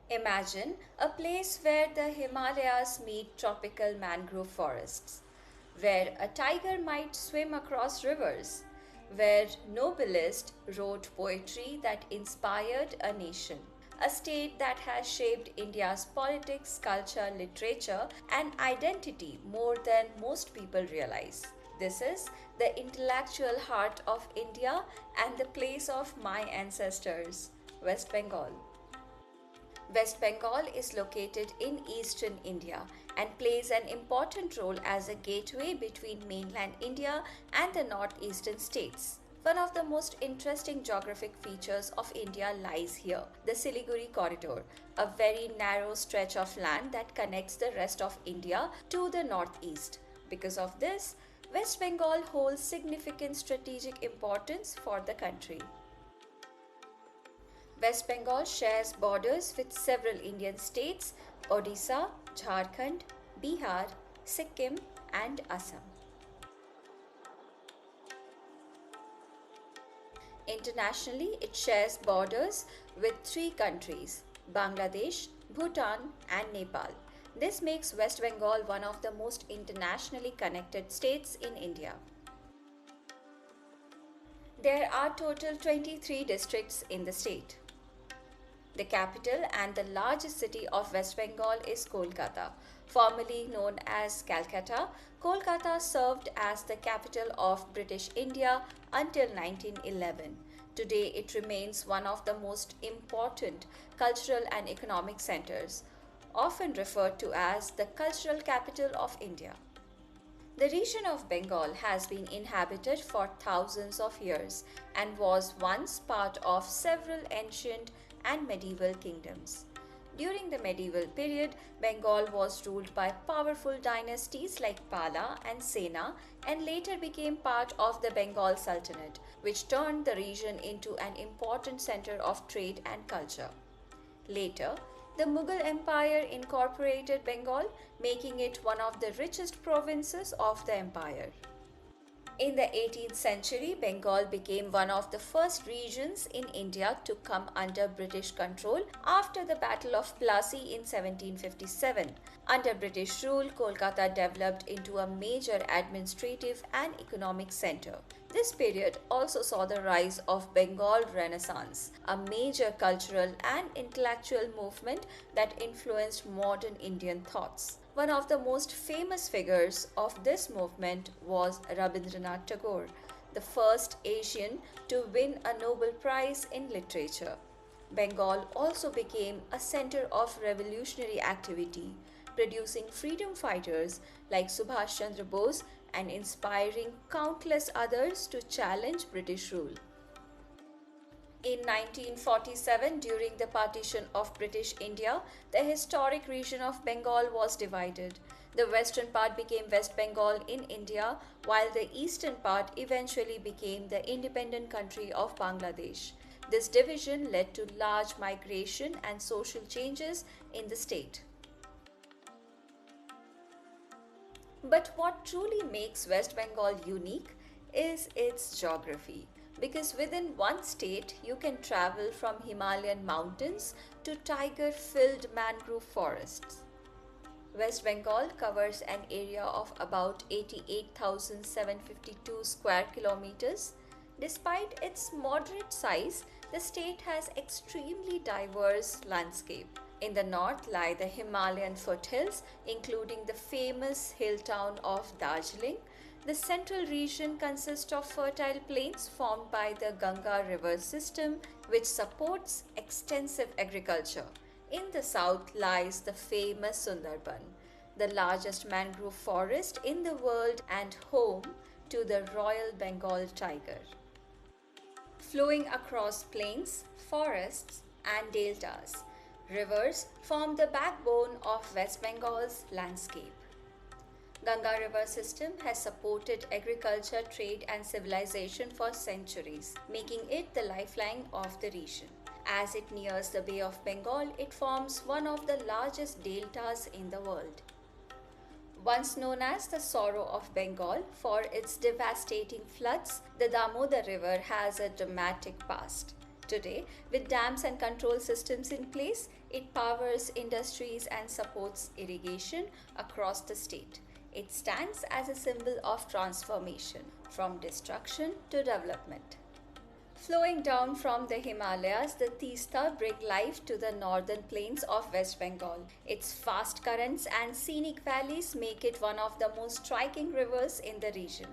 Imagine a place where the Himalayas meet tropical mangrove forests, where a tiger might swim across rivers, where novelist wrote poetry that inspired a nation, a state that has shaped India's politics, culture, literature, and identity more than most people realize. This is the intellectual heart of India and the place of my ancestors, West Bengal. West Bengal is located in eastern India and plays an important role as a gateway between mainland India and the northeastern states. One of the most interesting geographic features of India lies here, the Siliguri Corridor, a very narrow stretch of land that connects the rest of India to the northeast. Because of this, West Bengal holds significant strategic importance for the country. West Bengal shares borders with several Indian states Odisha, Jharkhand, Bihar, Sikkim, and Assam. Internationally, it shares borders with three countries Bangladesh, Bhutan, and Nepal. This makes West Bengal one of the most internationally connected states in India. There are total 23 districts in the state. The capital and the largest city of West Bengal is Kolkata, formerly known as Calcutta. Kolkata served as the capital of British India until 1911. Today, it remains one of the most important cultural and economic centers, often referred to as the cultural capital of India. The region of Bengal has been inhabited for thousands of years and was once part of several ancient and medieval kingdoms. During the medieval period, Bengal was ruled by powerful dynasties like Pala and Sena and later became part of the Bengal Sultanate, which turned the region into an important center of trade and culture. Later, the Mughal Empire incorporated Bengal, making it one of the richest provinces of the empire. In the 18th century, Bengal became one of the first regions in India to come under British control after the Battle of Plassey in 1757. Under British rule, Kolkata developed into a major administrative and economic center. This period also saw the rise of Bengal Renaissance, a major cultural and intellectual movement that influenced modern Indian thoughts. One of the most famous figures of this movement was Rabindranath Tagore, the first Asian to win a Nobel Prize in Literature. Bengal also became a center of revolutionary activity, producing freedom fighters like Subhash Chandra Bose and inspiring countless others to challenge British rule. In 1947, during the partition of British India, the historic region of Bengal was divided. The western part became West Bengal in India, while the eastern part eventually became the independent country of Bangladesh. This division led to large migration and social changes in the state. But what truly makes West Bengal unique is its geography. Because within one state, you can travel from Himalayan mountains to tiger filled mangrove forests. West Bengal covers an area of about 88,752 square kilometers. Despite its moderate size, the state has extremely diverse landscape. In the north lie the Himalayan foothills, including the famous hill town of Darjeeling. The central region consists of fertile plains formed by the Ganga river system, which supports extensive agriculture. In the south lies the famous Sundarban, the largest mangrove forest in the world and home to the Royal Bengal tiger. Flowing across plains, forests, and deltas, rivers form the backbone of West Bengal's landscape. Ganga river system has supported agriculture, trade and civilization for centuries, making it the lifeline of the region. As it nears the Bay of Bengal, it forms one of the largest deltas in the world. Once known as the Sorrow of Bengal for its devastating floods, the Damodar River has a dramatic past. Today, with dams and control systems in place, It powers industries and supports irrigation across the state. It stands as a symbol of transformation from destruction to development. Flowing down from the Himalayas, the Teesta bring life to the northern plains of West Bengal. Its fast currents and scenic valleys make it one of the most striking rivers in the region.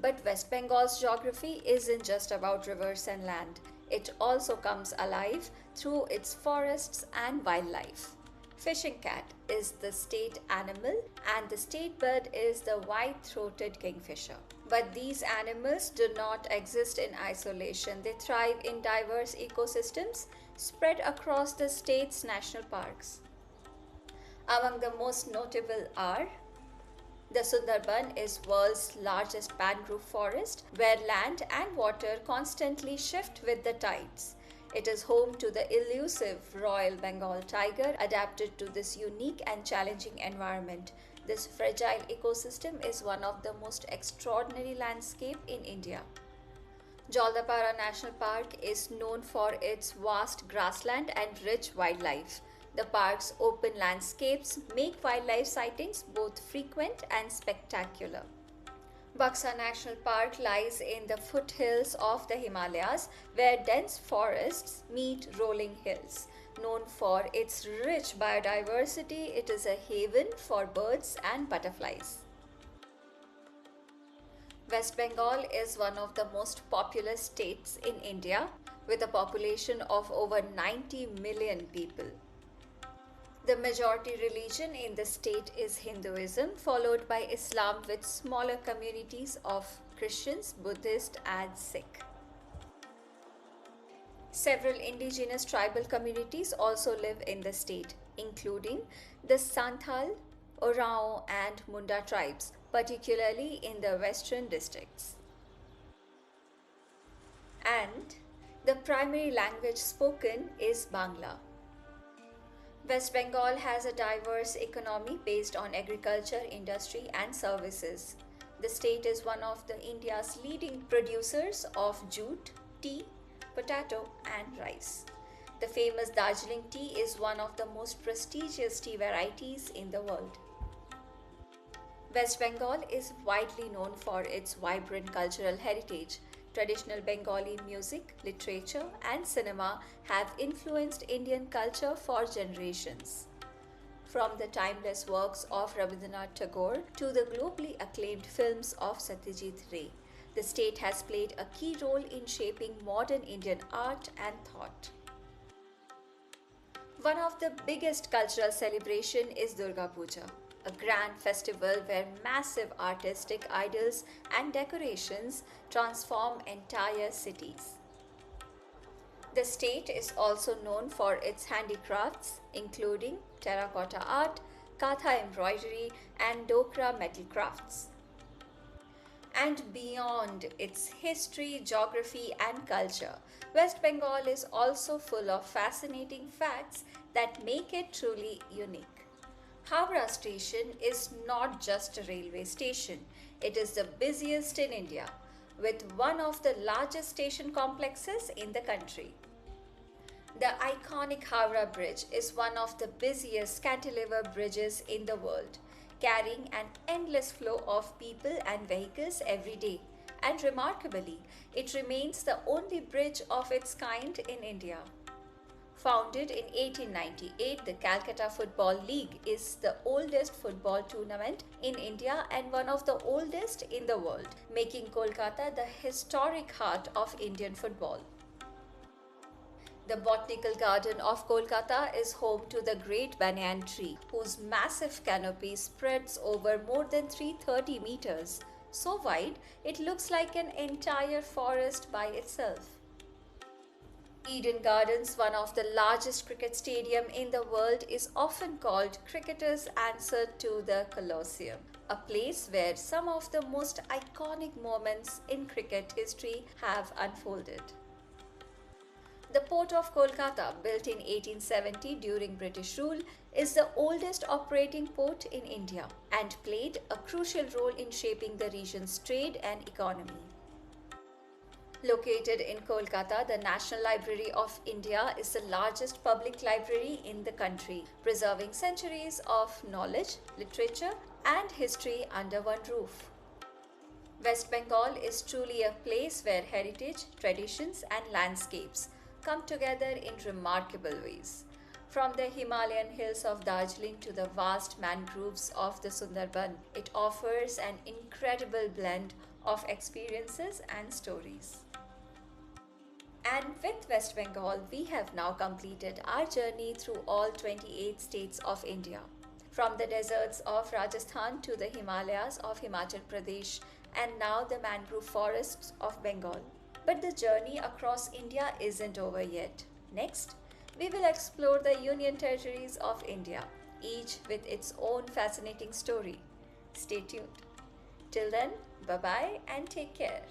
But West Bengal's geography isn't just about rivers and land. It also comes alive through its forests and wildlife. Fishing cat is the state animal and the state bird is the white-throated kingfisher. But these animals do not exist in isolation. They thrive in diverse ecosystems spread across the state's national parks. Among the most notable are the Sundarban is world's largest mangrove forest where land and water constantly shift with the tides. It is home to the elusive Royal Bengal tiger adapted to this unique and challenging environment. This fragile ecosystem is one of the most extraordinary landscapes in India. Jaldapara National Park is known for its vast grassland and rich wildlife. The park's open landscapes make wildlife sightings both frequent and spectacular. Buxa National Park lies in the foothills of the Himalayas where dense forests meet rolling hills. Known for its rich biodiversity, it is a haven for birds and butterflies. West Bengal is one of the most populous states in India with a population of over 90 million people. The majority religion in the state is Hinduism, followed by Islam with smaller communities of Christians, Buddhists, and Sikh. Several indigenous tribal communities also live in the state, including the Santhal, Orao, and Munda tribes, particularly in the western districts. And the primary language spoken is Bangla. West Bengal has a diverse economy based on agriculture, industry, and services. The state is one of India's leading producers of jute, tea, potato, and rice. The famous Darjeeling tea is one of the most prestigious tea varieties in the world. West Bengal is widely known for its vibrant cultural heritage. Traditional Bengali music, literature, and cinema have influenced Indian culture for generations. From the timeless works of Rabindranath Tagore to the globally acclaimed films of Satyajit Ray, the state has played a key role in shaping modern Indian art and thought. One of the biggest cultural celebrations is Durga Puja, a grand festival where massive artistic idols and decorations transform entire cities. The state is also known for its handicrafts, including terracotta art, katha embroidery, and dokra metal crafts. And beyond its history, geography, and culture, West Bengal is also full of fascinating facts that make it truly unique. Howrah station is not just a railway station, it is the busiest in India, with one of the largest station complexes in the country. The iconic Howrah Bridge is one of the busiest cantilever bridges in the world, carrying an endless flow of people and vehicles every day. And remarkably, it remains the only bridge of its kind in India. Founded in 1898, the Calcutta Football League is the oldest football tournament in India and one of the oldest in the world, making Kolkata the historic heart of Indian football. The Botanical Garden of Kolkata is home to the Great Banyan Tree, whose massive canopy spreads over more than 330 meters, so wide it looks like an entire forest by itself. Eden Gardens, one of the largest cricket stadium in the world, is often called cricketer's answer to the Colosseum, a place where some of the most iconic moments in cricket history have unfolded. The Port of Kolkata, built in 1870 during British rule, is the oldest operating port in India and played a crucial role in shaping the region's trade and economy. Located in Kolkata, the National Library of India is the largest public library in the country, preserving centuries of knowledge, literature, and history under one roof. West Bengal is truly a place where heritage, traditions, and landscapes come together in remarkable ways. From the Himalayan hills of Darjeeling to the vast mangroves of the Sundarban, it offers an incredible blend of experiences and stories. And with West Bengal, we have now completed our journey through all 28 states of India. From the deserts of Rajasthan to the Himalayas of Himachal Pradesh, and now the mangrove forests of Bengal. But the journey across India isn't over yet. Next, we will explore the Union Territories of India, each with its own fascinating story. Stay tuned. Till then, bye bye and take care.